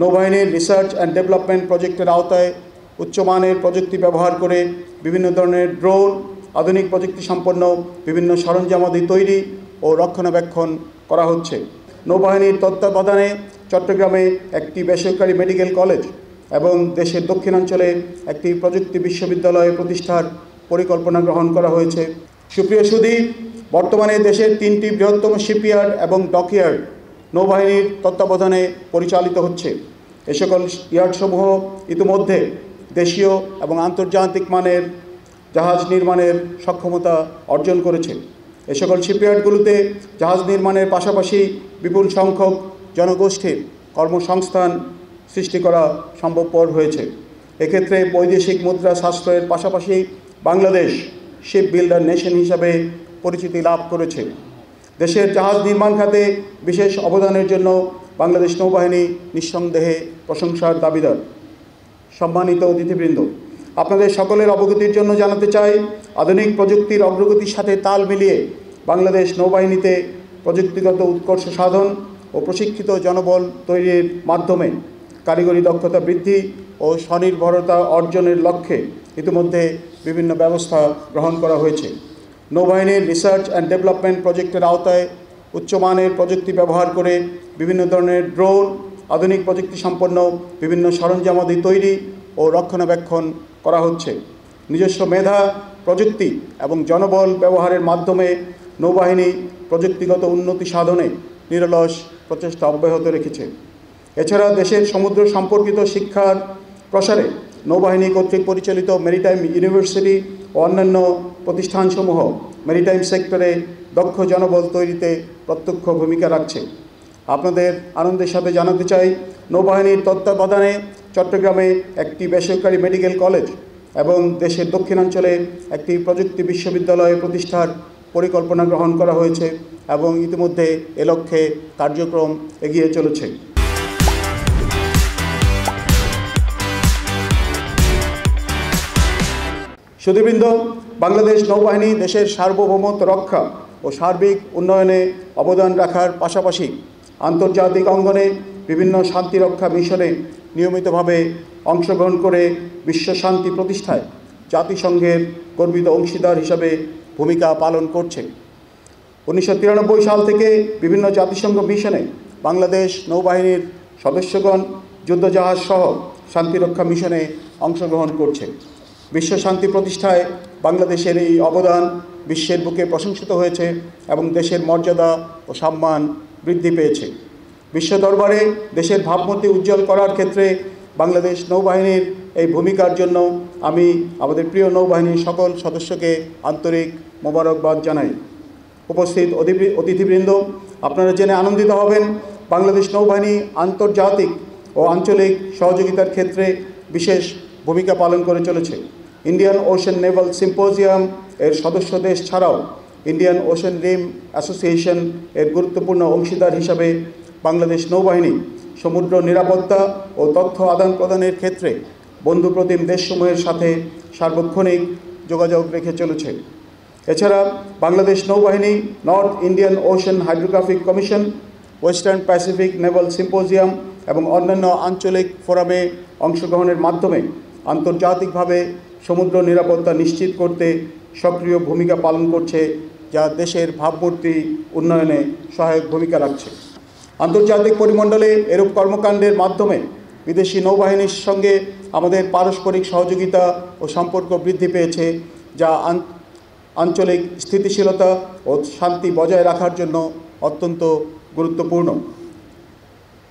নৌবাহিনীর research and development প্রজেক্টের আওতায় উচ্চমানের প্রযুক্তি ব্যবহার করে বিভিন্ন ধরনের ড্রোন, আধুনিক প্রযুক্তি সম্পন্ন বিভিন্ন সরঞ্জামাদি তৈরি ও রক্ষণাবেক্ষণ করা হচ্ছে। নৌবাহিনীর তত্ত্বাবধানে চট্টগ্রামে একটি বেসরকারি মেডিকেল কলেজ এবং দেশের দক্ষিণাঞ্চলে একটি প্রযুক্তি বিশ্ববিদ্যালয় প্রতিষ্ঠার পরিকল্পনা গ্রহণ করা হয়েছে। সুপ্রিয় সুধী, বর্তমানে দেশের 3টি বৃহত্তম শিপইয়ার্ড এবং ডকইয়ার্ড নৌবাহিনীর তত্ত্বাবধানে পরিচালিত হচ্ছে। এ সকল ইয়ার্ডসমূহ ইতিমধ্যে দেশীয় এবং আন্তর্জাতিক মানের জাহাজ নির্মাণের সক্ষমতা অর্জন করেছে। এ সকল শিপইয়ার্ডগুলোতে জাহাজ নির্মাণের পাশাপাশি বিপুল সংখ্যক জনগোষ্ঠীর কর্মসংস্থান সৃষ্টি করা সম্ভবপর হয়েছে। এক্ষেত্রে বৈদেশিক মুদ্রা সাশ্রয়ের পাশাপাশি বাংলাদেশ শিপ বিল্ডার নেশন হিসাবে পরিচিতি লাভ করেছে। দেশের জাহাজ নির্মাণ খাতে বিশেষ অবদানের জন্য বাংলাদেশ নৌবাহিনী নিঃসন্দেহে প্রশংসার দাবিদার। সম্মানিত অতিথিবৃন্দ, আপনাদের সকলের অবগতির জন্য জানাতে চাই, আধুনিক প্রযুক্তির অগ্রগতির সাথে তাল মিলিয়ে বাংলাদেশ নৌবাহিনীতে প্রযুক্তিগত উৎকর্ষ সাধন ও প্রশিক্ষিত জনবল তৈরির মাধ্যমে কারিগরি দক্ষতা বৃদ্ধি ও স্বনির্ভরতা অর্জনের লক্ষ্যে ইতিমধ্যে বিভিন্ন ব্যবস্থা গ্রহণ করা হয়েছে। নৌবাহিনীর রিসার্চ অ্যান্ড ডেভেলপমেন্ট প্রজেক্টের আওতায় উচ্চমানের প্রযুক্তি ব্যবহার করে বিভিন্ন ধরনের ড্রোন, আধুনিক প্রযুক্তি সম্পন্ন বিভিন্ন সরঞ্জামাদি তৈরি ও রক্ষণাবেক্ষণ করা হচ্ছে। নিজস্ব মেধা, প্রযুক্তি এবং জনবল ব্যবহারের মাধ্যমে নৌবাহিনী প্রযুক্তিগত উন্নতি সাধনে নিরলস প্রচেষ্টা অব্যাহত রেখেছে। এছাড়া দেশের সমুদ্র সম্পর্কিত শিক্ষার প্রসারে নৌবাহিনী কর্তৃক পরিচালিত মেরিটাইম ইউনিভার্সিটি ও অন্যান্য প্রতিষ্ঠানসমূহ মেরিটাইম সেক্টরে দক্ষ জনবল তৈরিতে প্রত্যক্ষ ভূমিকা রাখছে। আপনাদের আনন্দের সাথে জানাতে চাই, নৌবাহিনীর তত্ত্বাবধানে চট্টগ্রামে একটি বেসরকারি মেডিকেল কলেজ এবং দেশের দক্ষিণাঞ্চলে একটি প্রযুক্তি বিশ্ববিদ্যালয় প্রতিষ্ঠার পরিকল্পনা গ্রহণ করা হয়েছে এবং ইতিমধ্যে এ লক্ষ্যে কার্যক্রম এগিয়ে চলেছে। সুধীবৃন্দ, বাংলাদেশ নৌবাহিনী দেশের সার্বভৌমত্ব রক্ষা ও সার্বিক উন্নয়নে অবদান রাখার পাশাপাশি আন্তর্জাতিক অঙ্গনে বিভিন্ন শান্তিরক্ষা মিশনে নিয়মিতভাবে অংশগ্রহণ করে বিশ্ব শান্তি প্রতিষ্ঠায় জাতিসংঘের গর্বিত অংশীদার হিসাবে ভূমিকা পালন করছে। 1993 সাল থেকে বিভিন্ন জাতিসংঘ মিশনে বাংলাদেশ নৌবাহিনীর সদস্যগণ যুদ্ধজাহাজ সহ শান্তিরক্ষা মিশনে অংশগ্রহণ করছে। বিশ্ব শান্তি প্রতিষ্ঠায় বাংলাদেশের এই অবদান বিশ্বের বুকে প্রশংসিত হয়েছে এবং দেশের মর্যাদা ও সম্মান বৃদ্ধি পেয়েছে। বিশ্ব দরবারে দেশের ভাবমূর্তি উজ্জ্বল করার ক্ষেত্রে বাংলাদেশ নৌবাহিনীর এই ভূমিকার জন্য আমি আমাদের প্রিয় নৌবাহিনীর সকল সদস্যকে আন্তরিক মোবারকবাদ জানাই। উপস্থিত অতিথিবৃন্দ, আপনারা জেনে আনন্দিত হবেন, বাংলাদেশ নৌবাহিনী আন্তর্জাতিক ও আঞ্চলিক সহযোগিতার ক্ষেত্রে বিশেষ ভূমিকা পালন করে চলেছে। ইন্ডিয়ান ওশেন নেভাল সিম্পোজিয়াম এর সদস্য দেশ ছাড়াও ইন্ডিয়ান ওশেন রিম অ্যাসোসিয়েশন এর গুরুত্বপূর্ণ অংশীদার হিসাবে বাংলাদেশ নৌবাহিনী সমুদ্র নিরাপত্তা ও তথ্য আদান প্রদানের ক্ষেত্রে বন্ধুপ্রতিম দেশসমূহের সাথে সার্বক্ষণিক যোগাযোগ রেখে চলেছে। এছাড়া বাংলাদেশ নৌবাহিনী north Indian ocean hydrographic commission, western Pacific Naval symposium এবং অন্যান্য আঞ্চলিক ফোরামে অংশগ্রহণের মাধ্যমে আন্তর্জাতিকভাবে সমুদ্র নিরাপত্তা নিশ্চিত করতে সক্রিয় ভূমিকা পালন করছে, যা দেশের ভাবমূর্তি উন্নয়নে সহায়ক ভূমিকা রাখছে। আন্তর্জাতিক পরিমণ্ডলে এরূপ কর্মকাণ্ডের মাধ্যমে বিদেশি নৌবাহিনীর সঙ্গে আমাদের পারস্পরিক সহযোগিতা ও সম্পর্ক বৃদ্ধি পেয়েছে, যা আঞ্চলিক স্থিতিশীলতা ও শান্তি বজায় রাখার জন্য অত্যন্ত গুরুত্বপূর্ণ।